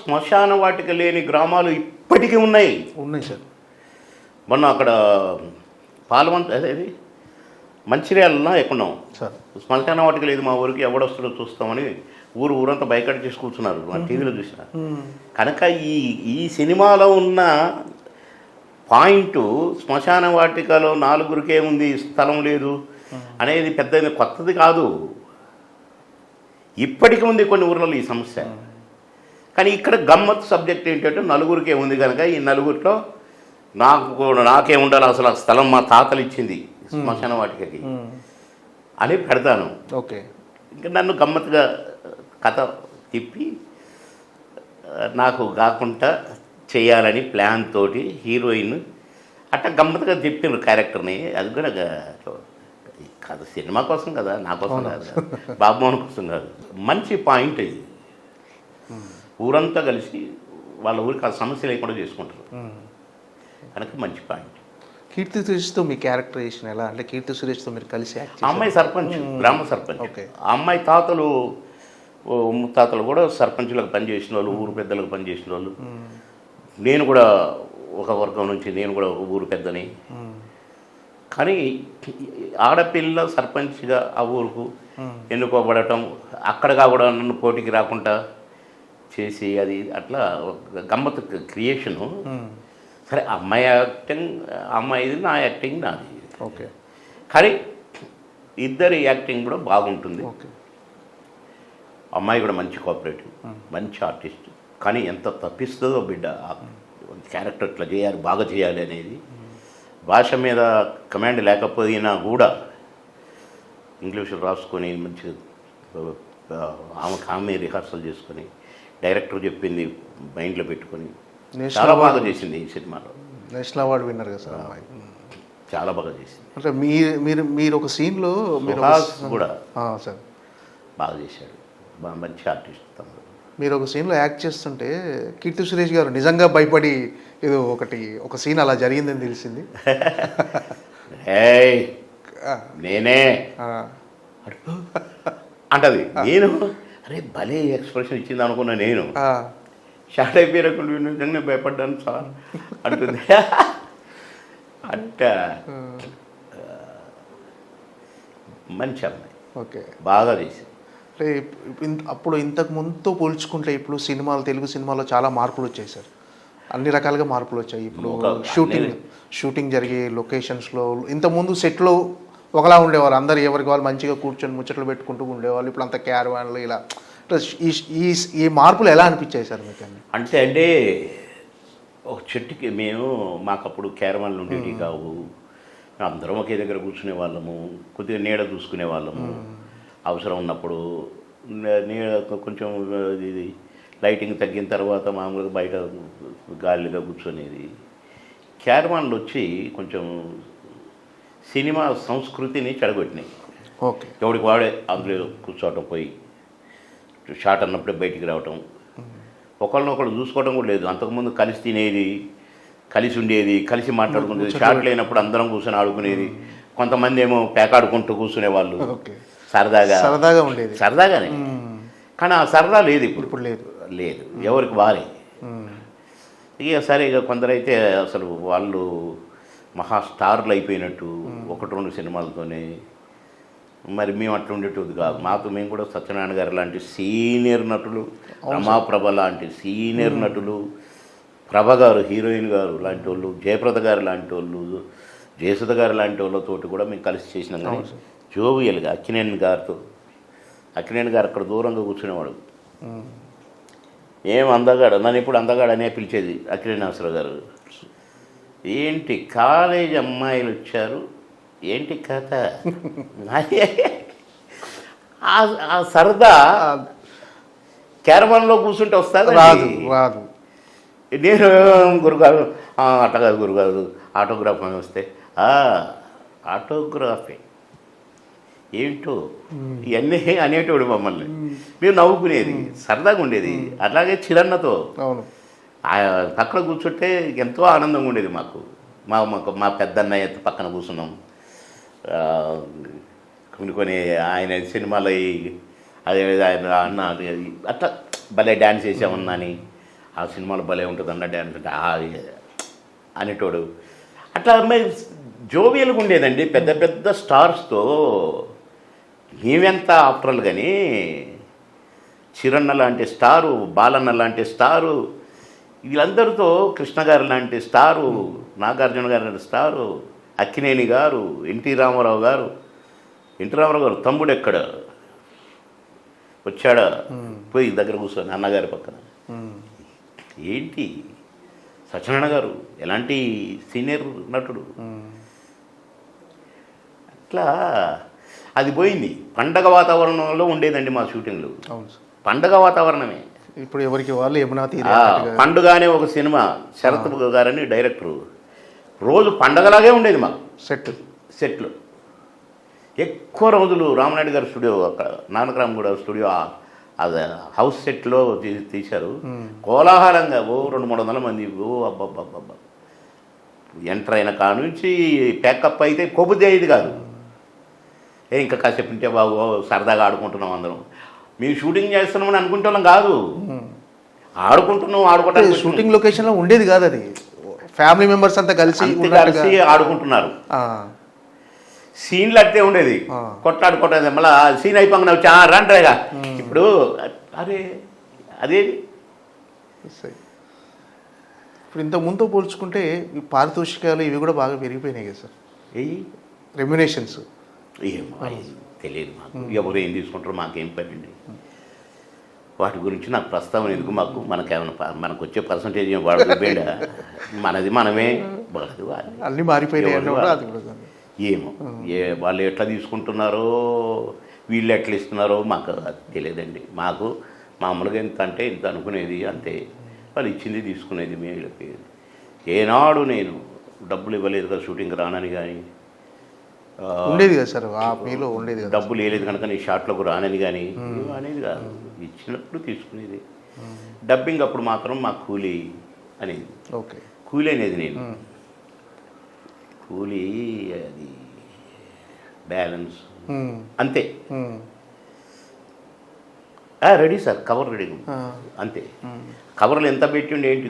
శ్మశాన వాటిక లేని గ్రామాలు ఇప్పటికీ ఉన్నాయి సార్. మొన్న అక్కడ అదేది మంచిర్యాలలో ఎక్కడున్నాం, శ్మశాన వాటిక లేదు మా ఊరికి, ఎవడొస్తుందో చూస్తామని ఊరంతా బైకట్ చేసి కూర్చున్నారు. మా టీవీలో చూసిన. కనుక ఈ సినిమాలో ఉన్న పాయింట్ శ్మశాన వాటికలో 4 ఉంది, స్థలం లేదు అనేది పెద్ద కొత్తది కాదు, ఇప్పటికీ ఉంది కొన్ని ఊర్లలో ఈ సమస్య. కానీ ఇక్కడ గమ్మత్ సబ్జెక్ట్ ఏంటంటే 4 ఉంది కనుక ఈ 4లో నాకే ఉండాలి అసలు ఆ స్థలం మా తాతలు ఇచ్చింది శ్మశాన వాటికకి అని పెడతాను. ఓకే, ఇంకా నన్ను గమ్మత్తుగా కథ తిప్పి నాకు కాకుండా చేయాలని ప్లాన్ తోటి హీరోయిన్ అట్లా గమ్మత్తుగా తిప్పిన క్యారెక్టర్ని. అది కూడా కథ సినిమా కోసం కదా, నా కోసం కాదు, బాబుమోహన్ కోసం కాదు. మంచి పాయింట్ ఇది. ఊరంతా కలిసి వాళ్ళ ఊరికి ఆ సమస్య లేకుండా చేసుకుంటారు కనుక మంచి పాయింట్. కీర్తి సురేష్తో మీ క్యారెక్టరైజేషన్ ఎలా అంటే, కీర్తి సురేష్తో మీరు కలిసి అమ్మాయి సర్పంచ్, గ్రామ సర్పంచ్. ఆ అమ్మాయి ముత్తాతలు కూడా సర్పంచులకు పనిచేసిన వాళ్ళు, ఊరు పెద్దలకు పనిచేసిన వాళ్ళు. నేను కూడా ఒక వర్గం నుంచి, నేను కూడా ఒక ఊరు పెద్దని. కానీ ఆడపిల్ల సర్పంచ్గా ఆ ఊరుకు ఎన్నుకోబడటం, అక్కడగా కూడా నన్ను పోటీకి రాకుండా చేసి అది అట్లా గమ్మత్తు క్రియేషను. సరే, అమ్మాయి యాక్టింగ్ అమ్మాయిది, నా యాక్టింగ్ నాది. ఓకే, కానీ ఇద్దరి యాక్టింగ్ కూడా బాగుంటుంది. అమ్మాయి కూడా మంచి కోఆపరేటివ్, మంచి ఆర్టిస్ట్. కానీ ఎంత తప్పిస్తుందో బిడ్డ, క్యారెక్టర్ ఇట్లా చేయాలి, బాగా చేయాలి అనేది. భాష మీద కమాండ్ లేకపోయినా కూడా ఇంగ్లీష్ రాసుకొని మంచి ఆమె రిహార్సల్ చేసుకొని డైరెక్టర్ చెప్పింది మైండ్లో పెట్టుకొని చాలా బాగా చేసింది ఈ సినిమాలో. నేషనల్ అవార్డు విన్నర్ కదా సార్ అమ్మాయి, చాలా బాగా చేసింది. అంటే మీరు ఒక సీన్లో కూడా సార్ బాగా చేశాడు, మంచి ఆర్టిస్ట్ తమ్ముడు. మీరు ఒక సీన్లో యాక్ట్ చేస్తుంటే కీర్తి సురేష్ గారు నిజంగా భయపడి ఏదో ఒక సీన్ అలా జరిగిందని తెలిసింది. నేనే అంటది, నేను అరే భలే ఎక్స్ప్రెషన్ ఇచ్చింది అనుకున్నా. నేను షార్ట్ అయిపోయినప్పుడు నిజంగా భయపడ్డాను సార్ అంటుంది. అట్ట మంచి అమ్మాయి, ఓకే, బాగా చేసింది. అంటే అప్పుడు ఇంతకు ముందుతో పోల్చుకుంటే ఇప్పుడు తెలుగు సినిమాలో చాలా మార్పులు వచ్చాయి సార్, అన్ని రకాలుగా మార్పులు వచ్చాయి. ఇప్పుడు షూటింగ్ జరిగే లొకేషన్స్లో ఇంతకుముందు సెట్లో ఒకలా ఉండేవారు, అందరు ఎవరికి వాళ్ళు మంచిగా కూర్చొని ముచ్చట్లు పెట్టుకుంటూ ఉండేవాళ్ళు. ఇప్పుడు అంత క్యారవాన్లు ఇలా. ఈ మార్పులు ఎలా అనిపించాయి సార్ మీకు? అంటే ఒక చెట్టుకి మాకప్పుడు క్యారవాన్లు ఉండేవి కావు, అందరం ఒకే దగ్గర కూర్చునే వాళ్ళము, కొద్దిగా నీడ చూసుకునే వాళ్ళము. అవసరం ఉన్నప్పుడు నీడ కొంచెం ఇది లైటింగ్ తగ్గిన తర్వాత మామూలుగా బయట గాలిగా కూర్చొనేది. క్యారవాన్లు వచ్చి కొంచెం సినిమా సంస్కృతిని చెడగొట్టినాయి. ఓకే. ఎవడికి వాడే అందులో కూర్చోవటం, పోయి షాట్ అన్నప్పుడే బయటికి రావటం, ఒకళ్ళనొకళ్ళు చూసుకోవడం కూడా లేదు. అంతకుముందు కలిసి తినేది, కలిసి ఉండేది, కలిసి మాట్లాడుకునేది. షాట్ లేనప్పుడు అందరం కూర్చొని ఆడుకునేది. కొంతమంది ఏమో పేకాడుకుంటూ కూర్చునేవాళ్ళు, సరదాగా ఉండేది, సరదాగానే. కానీ ఆ సరదా లేదు ఇప్పుడు. లేదు, ఎవరికి వారే. ఇక సరే, ఇక కొందరైతే అసలు వాళ్ళు మహా స్టార్లు అయిపోయినట్టు 1-2 సినిమాలతోనే. మరి మేము అట్లా ఉండేటది కాదు. మేము కూడా సత్యనారాయణ గారు లాంటి సీనియర్ నటులు, రమాప్రభ లాంటి సీనియర్ నటులు, ప్రభ గారు హీరోయిన్ గారు లాంటి వాళ్ళు, జయప్రద గారు లాంటి వాళ్ళు, జయసుధ గారు లాంటి వాళ్ళతోటి కూడా మేము కలిసి చేసినాం. కానీ జోవియల్గా అక్కినేని గారు అక్కడ దూరంగా కూర్చునేవాడు. ఏం అందగాడు, నన్ను ఇప్పుడు అందగాడు అనే పిలిచేది అక్కినేని నాగేశ్వరరావు గారు. ఏంటి కాలేజ్ అమ్మాయిలు వచ్చారు, ఏంటి కథ, ఆ సరదా క్యారవాన్లో కూర్చుంటే వస్తుంది. రాదు. నేను గురుగారు అట్ట కాదు గురుగారు, ఆటోగ్రాఫ్ అని వస్తే ఆటోగ్రాఫే ఏంటో ఇవన్నీ అనేటోడు మమ్మల్ని. మేము నవ్వుకునేది, సరదాగా ఉండేది. అట్లాగే చిరన్నతో పక్కన కూర్చుంటే ఎంతో ఆనందంగా ఉండేది మాకు. మా పెద్దన్నయ్య పక్కన కూర్చున్నాం. కొన్ని ఆయన సినిమాలు అదే ఆయన అన్న అట్లా భలే డ్యాన్స్ చేసామన్నా అని, ఆ సినిమాలో భలే ఉంటుంది అన్న డ్యాన్స్ అంటే అనేటోడు. అట్లా మేము జోవియల్గా ఉండేదండి. పెద్ద పెద్ద స్టార్స్తో మేమెంత ఆఫ్టర్లు. కానీ చిరన్న లాంటి స్టారు, బాలన్న లాంటి స్టారు, వీళ్ళందరితో కృష్ణ గారు లాంటి స్టారు, నాగార్జున గారు లాంటి స్టారు, అక్కినేని గారు, ఎన్టీ రామారావు గారు తమ్ముడు ఎక్కడ వచ్చాడా, పోయి దగ్గర కూర్చొని అన్నగారి పక్కన. ఏంటి సత్యనారాయణ గారు ఎలాంటి సీనియర్ నటుడు. అట్లా అది పోయింది. పండగ వాతావరణంలో ఉండేదండి మా షూటింగ్లు. పండగ వాతావరణమే. ఇప్పుడు ఎవరికి వాళ్ళు పండుగనే ఒక సినిమా, శరత్ గారని డైరెక్టరు, రోజు పండగలాగే ఉండేది మాకు. సెట్లు ఎక్కువ రోజులు రామనాయుడు గారి స్టూడియో, అక్కడ నానకరామగూడ స్టూడియో, అది హౌస్ సెట్లో తీశారు. కోలాహలంగా 200-300 మంది. అబ్బబ్బబ్బబ్బా, ఎంటర్ అయిన కాడ నుంచి ప్యాకప్ అయితే కొబ్బుది అయ్యేది కాదు. ఇంకా కాసేపు ఉంటే బాబు సరదాగా ఆడుకుంటున్నాం అందరం. మేము షూటింగ్ చేస్తున్నామని అనుకుంటున్నాం కాదు, ఆడుకోవడానికి షూటింగ్ లొకేషన్లో ఉండేది కాదు. అది ఫ్యామిలీ మెంబర్స్ అంతా కలిసి ఆడుకుంటున్నారు. సీన్లు అట్టే ఉండేది, కొట్లాడుకుంటుంది. మళ్ళీ సీన్ అయిపోయి వచ్చి రండ్రేగా. ఇప్పుడు అదేది ఇప్పుడు ఇంత ముందు పోల్చుకుంటే ఈ పారితోషికాలు ఇవి కూడా బాగా పెరిగిపోయినాయి కదా సార్. రెమ్యునేషన్స్ ఏమో తెలియదు మాకు, ఎవరు ఏం తీసుకుంటారో మాకేం పనండి. వాటి గురించి నాకు ప్రస్తావన ఎందుకు, మనకేమైనా మనకు వచ్చే పర్సంటేజ్ వాడు బేడ, మనది మనమే, అన్నీ మారిపోయినాయి. ఏమో వాళ్ళు ఎట్లా తీసుకుంటున్నారో, వీళ్ళు ఎట్లా ఇస్తున్నారో మాకు తెలియదండి. మాకు మామూలుగా ఎంత అంటే ఇంత అనుకునేది అంతే, వాళ్ళు ఇచ్చింది తీసుకునేది. వీళ్ళకి ఏనాడు నేను డబ్బులు ఇవ్వలేదు కదా షూటింగ్ రానని, కానీ ఉండేది కదా సార్, మీలో ఉండేది కదా, డబ్బులు వేయలేదు కనుక నీ షాట్లకు రానని కానీ అనేది కాదు, ఇచ్చినప్పుడు తీసుకునేది. డబ్బింగ్ అప్పుడు మాత్రం మా కూలీ అనేది. ఓకే, కూలీ అనేది నేను కూలీ, అది బ్యాలెన్స్ అంతే. రెడీ సార్, కవర్ రెడీ అంతే. కవర్లు ఎంత పెట్టిండి ఏంటి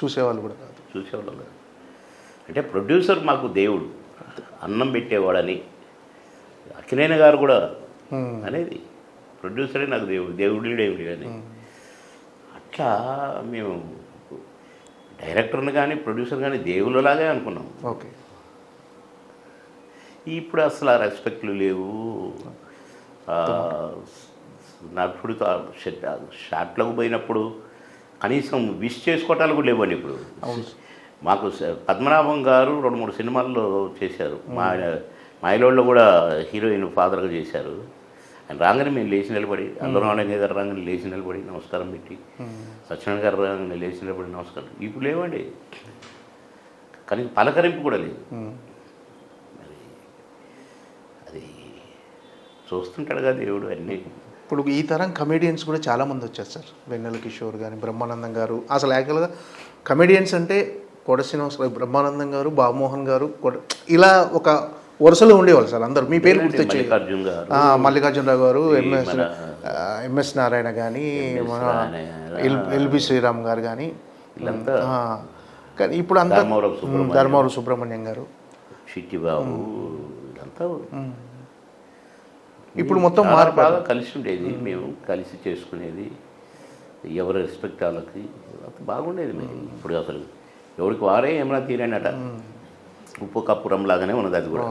చూసేవాళ్ళు కూడా చూసేవాళ్ళు. అంటే ప్రొడ్యూసర్ మాకు దేవుడు, అన్నం పెట్టేవాడని. అక్కినేని గారు కూడా అనేది ప్రొడ్యూసరే నాకు దేవుడి అని. అట్లా మేము డైరెక్టర్ని కానీ ప్రొడ్యూసర్ కానీ దేవుళ్ళలాగే అనుకున్నాం. ఓకే, ఇప్పుడు అసలు ఆ రెస్పెక్ట్లు లేవు. నటుడితో షాట్లకు పోయినప్పుడు కనీసం విష్ చేసుకోవటాలు కూడా లేవండి ఇప్పుడు. మాకు పద్మనాభం గారు 2-3 సినిమాల్లో చేశారు. మాయలోళ్ళు కూడా హీరోయిన్ ఫాదర్గా చేశారు. ఆయన రాగానే మేము లేచి నిలబడి అల్లరామయ్య గారు రాగానే లేచి నిలబడి నమస్కారం పెట్టి సత్యనారాయణ గారు రాగానే లేచి నిలబడి నమస్కారం ఇప్పుడు లేవండి. కానీ పలకరింపు కూడా లేదు. మరి అది చూస్తుంటాడు కదా దేవుడు అన్నీ. ఇప్పుడు ఈ తరం కమెడియన్స్ కూడా చాలామంది వచ్చారు సార్. వెన్నెల కిషోర్ కానీ, బ్రహ్మానందం గారు. అసలు యాక్చువల్గా కమెడియన్స్ అంటే కోట శ్రీనివాసరావు, బ్రహ్మానందం గారు, బాబుమోహన్ గారు, ఇలా ఒక వరుసలో ఉండేవాళ్ళు సార్ అందరూ. మీ పేరు గుర్తొచ్చాయి. మల్లికార్జున్ గారు, మల్లికార్జునరావు గారు, ఎంఎస్ నారాయణ కానీ, మన ఎల్బి శ్రీరామ్ గారు కానీ, వీళ్ళంతా కానీ ఇప్పుడు అంతా ధర్మవరం సుబ్రహ్మణ్యం గారు, చిట్టిబాబు, ఇదంతా ఇప్పుడు మొత్తం బాగా కలిసి ఉండేది. మేము కలిసి చేసుకునేది, ఎవరి రెస్పెక్ట్ వాళ్ళకి బాగుండేది. మేము ఇప్పుడు అసలు ఎవరికి వారే ఏమైనా తీరేనట. ఉప్పు కప్పురం లాగానే ఉన్నది అది కూడా.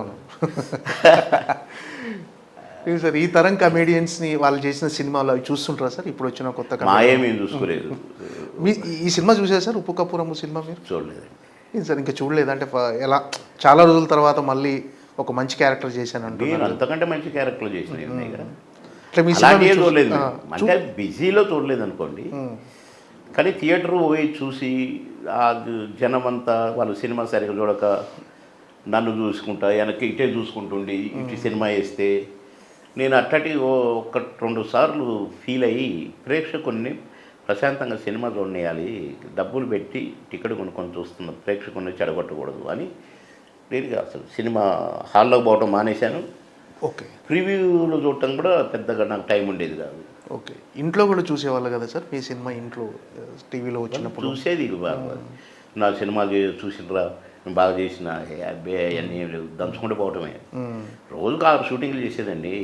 సార్ ఈ తరం కమెడియన్స్ని వాళ్ళు చేసిన సినిమాలు అవి చూస్తుంటారా సార్? ఇప్పుడు వచ్చిన కొత్త మాయేమీ చూసుకోలేదు. మీ ఈ సినిమా చూసారు సార్, ఉప్పు కప్పురము సినిమా? మీరు చూడలేదండి. ఏం సార్ ఇంకా చూడలేదు? అంటే ఎలా చాలా రోజుల తర్వాత మళ్ళీ ఒక మంచి క్యారెక్టర్ చేశానంటే నేను అంతకంటే మంచి క్యారెక్టర్లు చేసినాయి కదా. అట్లా మీ అలాంటివి చూడలేదు. అంటే బిజీలో చూడలేదు అనుకోండి. కానీ థియేటర్ పోయి చూసి ఆ జనమంతా వాళ్ళు సినిమా సరిగ్గా చూడక నన్ను చూసుకుంటా వెనక్కి ఇటే చూసుకుంటుండి ఇటు సినిమా వేస్తే నేను అట్టటి ఒక 2 సార్లు ఫీల్ అయ్యి ప్రేక్షకుల్ని ప్రశాంతంగా సినిమా చూడనేయాలి, డబ్బులు పెట్టి టికెట్ కొనుక్కొని చూస్తున్న ప్రేక్షకుల్ని చెడగొట్టకూడదు అని నేను అసలు సినిమా హాల్లో పోవటం మానేశాను. ఓకే. ప్రివ్యూలో చూడటం కూడా పెద్దగా నాకు టైం ఉండేది కాదు. ఓకే. ఇంట్లో కూడా చూసేవాళ్ళు కదా సార్ మీ సినిమా? ఇంట్లో టీవీలో వచ్చినప్పుడు చూసేది బాగా. నా సినిమా చూసినరా బాగా చేసిన అబ్బే అన్నీ దంచుకుంటూ పోవటమే. రోజుకు 6 షూటింగ్లు చేసేదండి.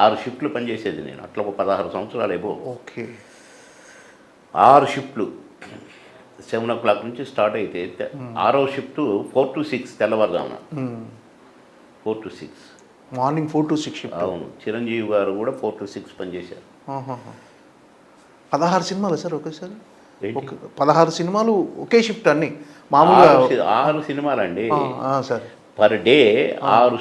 6 షిఫ్ట్లు పనిచేసేది నేను. అట్లా ఒక 16 సంవత్సరాలు అయిపో. ఓకే. 6 షిఫ్ట్లు 7 o'clock నుంచి స్టార్ట్ అయితే 6వ షిఫ్ట్ 4 to 6 తెల్లవారుజామున. 4 to 6 మార్నింగ్ 4 to 6 షిఫ్ట్. అవును. చిరంజీవి గారు కూడా 4 to 6 పనిచేశారు. 16 సినిమాలు సార్ ఒకేసారి? 16 సినిమాలు ఒకే షిఫ్ట్ అన్ని మామూలుగా 6 సినిమాలండి సార్. పర్ డే 6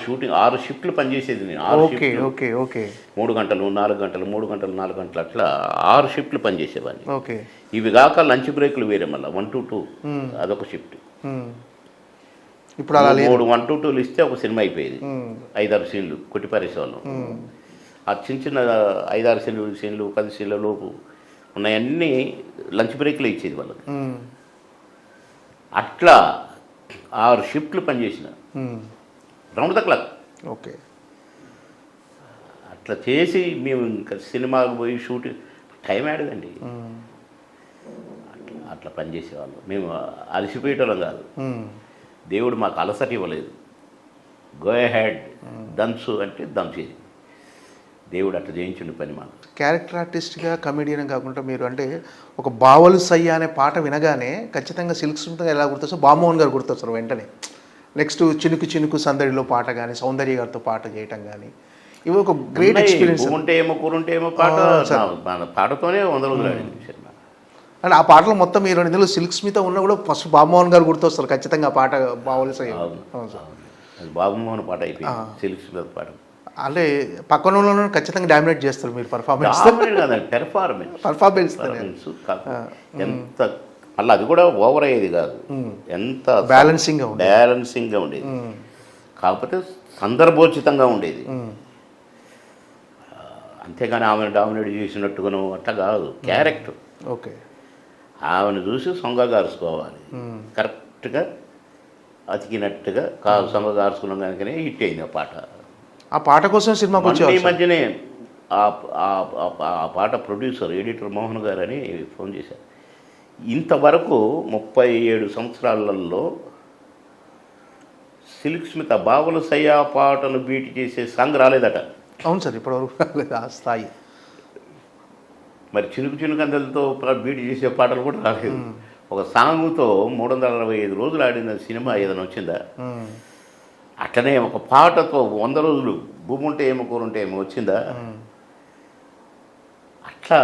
షిఫ్ట్లు పనిచేసేది నేను. 6 ఓకే ఓకే ఓకే 3 గంటలు 4 గంటలు 3 గంటలు 4 గంటలు అట్లా 6 షిఫ్ట్లు పనిచేసేవాడిని. ఓకే. ఇవి కాక లంచ్ బ్రేక్లు వేరే మళ్ళీ 1 to 2 అదొక షిఫ్ట్. ఇప్పుడు అలా 1 to 2 ఇస్తే ఒక సినిమా అయిపోయేది. 5-6 సీన్లు కొట్టిపారేసేవాళ్ళం. ఆ చిన్న 5-6 సీన్లు 10 సీన్ల లోపు ఉన్నాయన్నీ లంచ్ బ్రేక్లో ఇచ్చేది వాళ్ళకి. అట్లా 6 షిఫ్ట్లు పనిచేసిన రౌండ్ ద క్లాక్. ఓకే. అట్లా చేసి మేము ఇంకా సినిమాకు పోయి షూటింగ్ టైం ఆడదండి. అట్లా పనిచేసేవాళ్ళం. మేము అలసిపోయేటోళ్ళం కాదు. దేవుడు మాకు అలసట ఇవ్వలేదు. గో హెడ్ దంచు అంటే దంచేది. దేవుడు అట్లా చేయించుండి పని మాకు. క్యారెక్టర్ ఆర్టిస్ట్గా కమెడియన్ కాకుండా మీరు అంటే ఒక బావలు సయ్య అనే పాట వినగానే ఖచ్చితంగా సిల్క్ స్మిత ఎలా గుర్తొస్తారు? బాబుమోహన్ గారు గుర్తొస్తారు వెంటనే. నెక్స్ట్ చినుకు చినుకు సందడిలో పాట కానీ, సౌందర్య గారితో పాట చేయటం కానీ, ఇవి ఒక గ్రేట్ ఎక్స్పీరియన్స్. ఉంటే ఏమో కూరుంటే ఏమో పాట పాటతోనే 100 రోజులు ఆడింది సినిమా. అంటే ఆ పాటలో మొత్తం మీరు ఇందులో సిల్క్ స్మిత ఉన్నా కూడా ఫస్ట్ బాబుమోహన్ గారు గుర్తొస్తారు ఖచ్చితంగా ఆ పాట బావలు సయ్య. అది బాబుమోహన్ పాట అయిపోయింది. సిల్క్ స్మిత పాట అంటే పక్కన ఉన్న ఖచ్చితంగా డామినేట్ చేస్తారు మీరు పర్ఫార్మెన్స్. ఎంత మళ్ళీ అది కూడా ఓవర్ అయ్యేది కాదు. ఎంత బ్యాలెన్సింగ్గా ఉండేది. కాకపోతే సందర్భోచితంగా ఉండేది. అంతేగాని ఆమెను డామినేట్ చేసినట్టుగాను అట్లా కాదు. క్యారెక్టర్. ఓకే. ఆమెను చూసి సొంగగారుసుకోవాలి. కరెక్ట్గా అతికినట్టుగా సొంగగారుసుకున్నాం కనుకనే హిట్ అయింది ఆ పాట. ఆ పాట కోసం సినిమాకి వచ్చి ఈ మధ్యనే ఆ పాట ప్రొడ్యూసర్ ఎడిటర్ మోహన్ గారు అని ఫోన్ చేశారు. ఇంతవరకు 37 సంవత్సరాలలో సిల్క్ స్మిత బావల సయ్య పాటను బీట్ చేసే సాంగ్ రాలేదట. అవును సార్, ఇప్పటివరకు రాలేదు ఆ స్థాయి. మరి చినుకు చినుకందలతో బీట్ చేసే పాటలు కూడా రాలేదు. ఒక సాంగ్తో 365 రోజులు ఆడిన సినిమా ఏదైనా వచ్చిందా? అట్లనే ఒక పాటతో 100 రోజులు భూమి ఉంటే ఏమో కూరుంటే ఏమో వచ్చిందా? అట్లా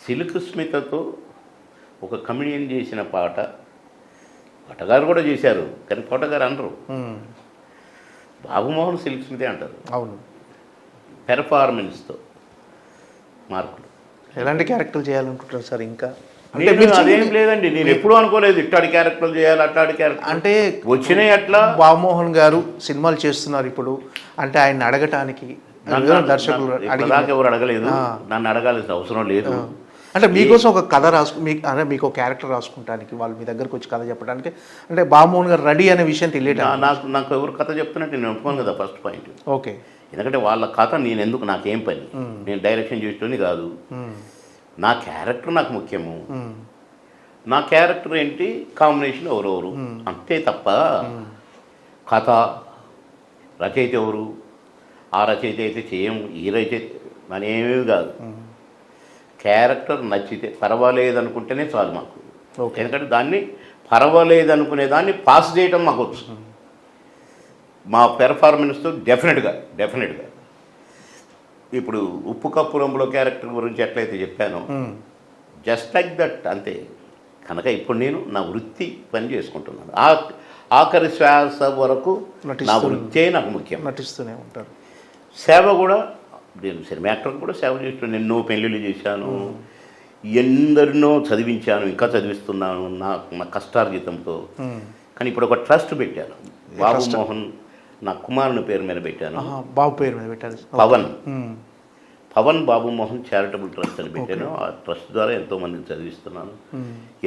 సిల్క్ స్మితతో ఒక కమెడియన్ చేసిన పాట కోటగారు కూడా చేశారు. కానీ కోటగారు అనరు, బాబుమోహన్ సిల్క్ స్మితే అంటారు. అవును. పెర్ఫార్మెన్స్తో మార్కులు. ఎలాంటి క్యారెక్టర్ చేయాలనుకుంటారు సార్ ఇంకా? అంటే నేను మీరు అదేం లేదండి, నేను ఎప్పుడూ అనుకోలేదు ఇట్టాడి క్యారెక్టర్లు చేయాలి అట్టాడి క్యారెక్టర్ అంటే వచ్చినాయి అట్లా. బాబుమోహన్ గారు సినిమాలు చేస్తున్నారు ఇప్పుడు, అంటే ఆయన అడగటానికి దర్శకులు దాకా ఎవరు అడగలేదు, నన్ను అడగాల్సిన అవసరం లేదు. అంటే మీకోసం ఒక కథ అంటే మీకు ఒక క్యారెక్టర్ రాసుకుంటానికి వాళ్ళు మీ దగ్గరకు వచ్చి కథ చెప్పడానికి, అంటే బాబుమోహన్ గారు రెడీ అనే విషయం తెలియదు. నాకు ఎవరు కథ చెప్తున్నట్టు నేను ఒప్పుకోను కదా ఫస్ట్ పాయింట్. ఓకే. ఎందుకంటే వాళ్ళ కథ నేను ఎందుకు, నాకేం పని, నేను డైరెక్షన్ చేసేటోని కాదు. నా క్యారెక్టర్ నాకు ముఖ్యము. నా క్యారెక్టర్ ఏంటి, కాంబినేషన్ ఎవరెవరు అంతే తప్ప కథ రచయిత ఎవరు, ఆ రచయిత అయితే చేయము, ఈ రచయిత అనేవి కాదు. క్యారెక్టర్ నచ్చితే పర్వాలేదు అనుకుంటేనే చాలు మాకు. ఎందుకంటే దాన్ని పర్వాలేదు అనుకునే దాన్ని పాస్ చేయటం మాకు వచ్చు. మా పెర్ఫార్మెన్స్తో డెఫినెట్గా ఇప్పుడు ఉప్పు కప్పు రంగులో క్యారెక్టర్ గురించి ఎట్లయితే చెప్పానో జస్ట్ లైక్ దట్ అంతే. కనుక ఇప్పుడు నేను నా వృత్తి పని చేసుకుంటున్నాను. ఆఖరి శ్వాస వరకు నా వృత్తే నాకు ముఖ్యం. నటిస్తూనే ఉంటారు. సేవ కూడా, నేను సినిమా యాక్టర్ కూడా సేవ చేస్తున్నాను. ఎన్నో పెళ్ళిళ్ళు చేశాను, ఎందరినో చదివించాను, ఇంకా చదివిస్తున్నాను నా కష్టార్జితంతో. కానీ ఇప్పుడు ఒక ట్రస్ట్ పెట్టాను, బాబు మోహన్ నా కుమారుని పేరు మీద పెట్టాను. బాబు పేరు మీద పెట్టాను, పవన్ బాబు మోహన్ చారిటబుల్ ట్రస్ట్ అని పెట్టాను. ఆ ట్రస్ట్ ద్వారా ఎంతోమందికి చదివిస్తున్నాను,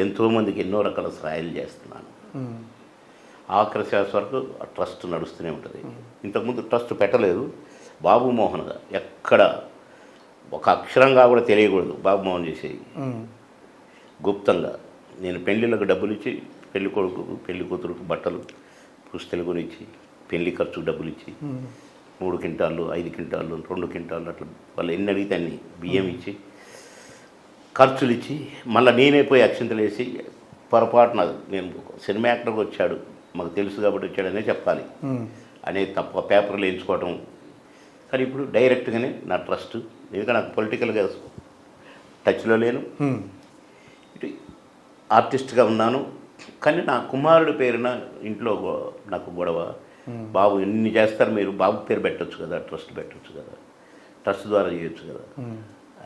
ఎంతోమందికి ఎన్నో రకాల సహాయాలు చేస్తున్నాను. ఆఖరి శ్వాస వరకు ఆ ట్రస్ట్ నడుస్తూనే ఉంటుంది. ఇంతకుముందు ట్రస్ట్ పెట్టలేదు. బాబు మోహన్గా ఎక్కడ ఒక అక్షరంగా కూడా తెలియకూడదు బాబు మోహన్ చేసేది గుప్తంగా. నేను పెళ్ళిళ్ళకు డబ్బులు ఇచ్చి, పెళ్లి కొడుకు పెళ్లి కూతురుకు బట్టలు పుస్తలు కొనిచ్చి, పెళ్లి ఖర్చుకు డబ్బులు ఇచ్చి 3 క్వింటాళ్ళు 5 క్వింటాళ్ళు 2 క్వింటాళ్ళు అట్లా వాళ్ళు ఎన్ని అడిగితే అన్ని బియ్యం ఇచ్చి ఖర్చులు ఇచ్చి, మళ్ళీ నేనే పోయి అక్షింతలు వేసి, పొరపాటున నేను సినిమా యాక్టర్కి వచ్చాడు మాకు తెలుసు కాబట్టి వచ్చాడనే చెప్పాలి అనేది తప్ప పేపర్లు వేయించుకోవటం. కానీ ఇప్పుడు డైరెక్ట్గానే నా ట్రస్ట్. ఎందుకంటే నాకు పొలిటికల్గా టచ్లో లేను, ఇటు ఆర్టిస్ట్గా ఉన్నాను. కానీ నా కుమారుడి పేరున ఇంట్లో నాకు గొడవ, బాబు ఎన్ని చేస్తారు మీరు, బాబు పేరు పెట్టచ్చు కదా, ట్రస్ట్ పెట్టచ్చు కదా, ట్రస్ట్ ద్వారా చేయొచ్చు కదా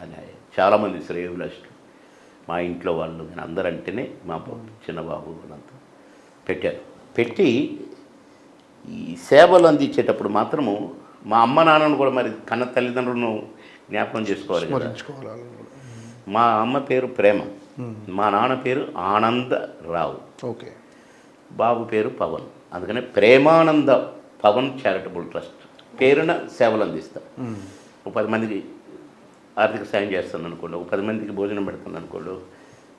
అని చాలామంది శ్రేయోభిలాషులు మా ఇంట్లో వాళ్ళు, నేను అందరంటేనే మా చిన్న బాబు వాళ్ళంతా పెట్టారు. పెట్టి ఈ సేవలు అందించేటప్పుడు మాత్రము మా అమ్మ నాన్నను కూడా మరి కన్న తల్లిదండ్రులను జ్ఞాపకం చేసుకోవాలి కదా. మా అమ్మ పేరు ప్రేమ, మా నాన్న పేరు ఆనందరావు, ఓకే, బాబు పేరు పవన్. అందుకనే ప్రేమానంద పవన్ చారిటబుల్ ట్రస్ట్ పేరున సేవలు అందిస్తాం. ఒక 10 మందికి ఆర్థిక సాయం చేస్తాను అనుకోండి, ఒక 10 మందికి భోజనం పెడతాను అనుకోండి,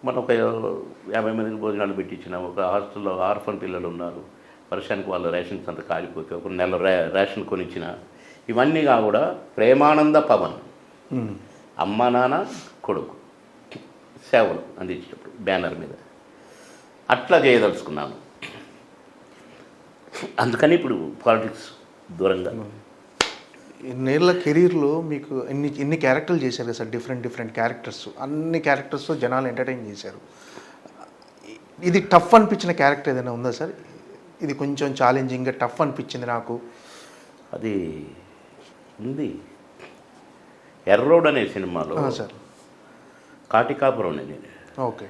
మనం ఒక 50 మందికి భోజనాలు పెట్టించినాం. ఒక హాస్టల్లో ఆర్ఫన్ పిల్లలు ఉన్నారు, వర్షానికి వాళ్ళ రేషన్స్ అంతా కాలిపోతే ఒక నెల రేషన్ కొనిచ్చిన. ఇవన్నీ కూడా ప్రేమానంద పవన్ అమ్మ నాన్న కొడుకు సేవలు అందించేటప్పుడు బ్యానర్ మీద అట్లా చేయదలుచుకున్నాను. అందుకని ఇప్పుడు పాలిటిక్స్ దూరంగా. ఇన్నేళ్ల కెరీర్లో మీకు ఇన్ని క్యారెక్టర్లు చేశారు కదా సార్, డిఫరెంట్ క్యారెక్టర్స్, అన్ని క్యారెక్టర్స్తో జనాలు ఎంటర్టైన్ చేశారు. ఇది టఫ్ అనిపించిన క్యారెక్టర్ ఏదైనా ఉందా సార్? ఇది కొంచెం ఛాలెంజింగ్గా టఫ్ అనిపించింది నాకు. అది ఉంది. ఎర్రోడ్ అనే సినిమాలో సార్ కాటికాపురం నేను, ఓకే,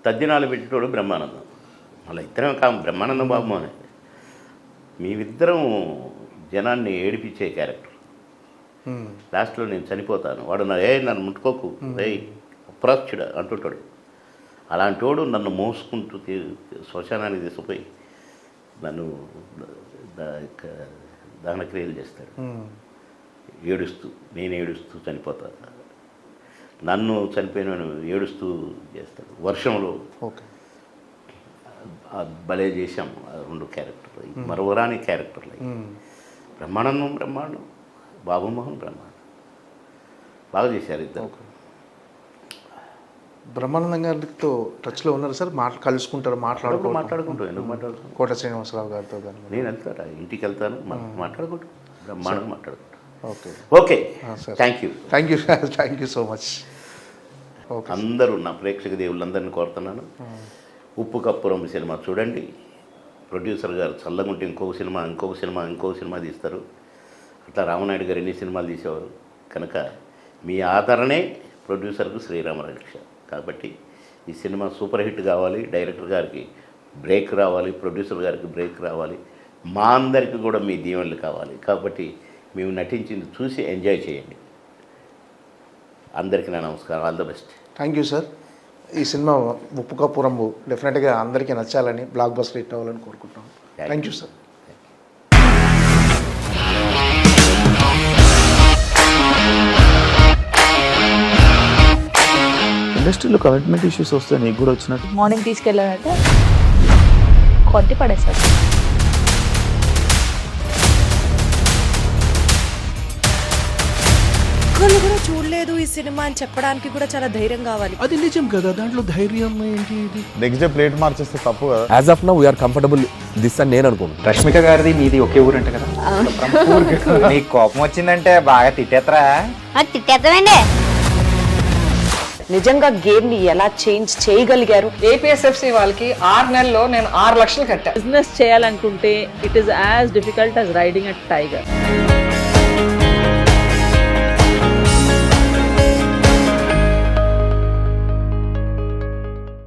తద్దినాలు పెట్టేటోడు బ్రహ్మానందం, మళ్ళీ ఇద్దరం బ్రహ్మానందం బాబు అనే మేమిద్దరం జనాన్ని ఏడిపించే క్యారెక్టర్. లాస్ట్లో నేను చనిపోతాను, వాడు నన్ను ముట్టుకోకు, అప్రాచ్యుడు అంటుంటాడు. అలాంటి వాడు నన్ను మోసుకుంటూ శ్మశానానికి తీసుకుపోయి నన్ను దహనక్రియలు చేస్తాడు. నేను ఏడుస్తూ చనిపోతాను, నన్ను చనిపోయిన ఏడుస్తూ చేస్తాడు. వర్షంలో భలే చేశాం 2 క్యారెక్టర్లు, మరొకరాని క్యారెక్టర్లు. బ్రహ్మాండం, బాబు మోహన్ బ్రహ్మాండం, బాగా చేశారు ఇద్దరు. బ్రహ్మానందం గారితో టచ్లో ఉన్నారు సార్? కలుసుకుంటారు, మాట్లాడుకుంటారు? ఎందుకు మాట్లాడుకుంటాను, కోట శ్రీనివాసరావు గారితో కానీ నేను వెళ్తాను, ఇంటికి వెళ్తాను, మాట్లాడుకుంటాను, బ్రహ్మాండంగా మాట్లాడుకుంటాను. Okay sir, thank you so much. అందరూ నా ప్రేక్షక దేవుళ్ళందరినీ కోరుతున్నాను, ఉప్పు కప్పురం సినిమా చూడండి. ప్రొడ్యూసర్ గారు చల్లగుంటే ఇంకొక సినిమా తీస్తారు. అట్లా రామనాయుడు గారు ఎన్ని సినిమాలు తీసేవారు. కనుక మీ ఆదరణే ప్రొడ్యూసర్కు శ్రీరామ రక్ష. కాబట్టి ఈ సినిమా సూపర్ హిట్ కావాలి, డైరెక్టర్ గారికి బ్రేక్ రావాలి, ప్రొడ్యూసర్ గారికి బ్రేక్ రావాలి, మా అందరికీ కూడా మీ దీవెనలు కావాలి. కాబట్టి మేము నటించింది చూసి ఎంజాయ్ చేయండి. అందరికీ నా నమస్కారం. All the best. Thank you sir. ఈ సినిమా ఉప్పు కప్పు రంబు డెఫినెట్గా అందరికీ నచ్చాలని, బ్లాక్ బస్టర్ హిట్ అవ్వాలని కోరుకుంటాం. Thank you sir. ఇండస్ట్రీలో కమిట్మెంట్ ఇష్యూస్ వస్తే నీకు కూడా వచ్చినట్టు మార్నింగ్ తీసుకెళ్ళాడంటే కొట్టి పడేస్తాడు. ఒక్కళ్ళు కూడా చూడలేదు ఈ సినిమా అని చెప్పడానికి కూడా చాలా ధైర్యం కావాలి. అది నిజం కదా, దాంట్లో ధైర్యం ఏంటి? ఇది నెక్స్ట్ డే ప్లేట్ మార్చేస్తే తప్పు కదా. As of now we're comfortable this అని నేను అనుకుంటున్నాను. రష్మిక గారిది మీది ఒకే ఊరంట కదా. నీకు కోపం వచ్చిందంటే బాగా తిట్టేత్తరా? తిట్టేద్దామండి. నిజంగా గేమ్ ని ఎలా చేంజ్ చేయగలిగారు? ఏపీఎస్ఎఫ్సి వాళ్ళకి 6 నెలల్లో నేను 6 లక్షలు కట్టా. బిజినెస్ చేయాలనుకుంటే it is as difficult as riding a tiger.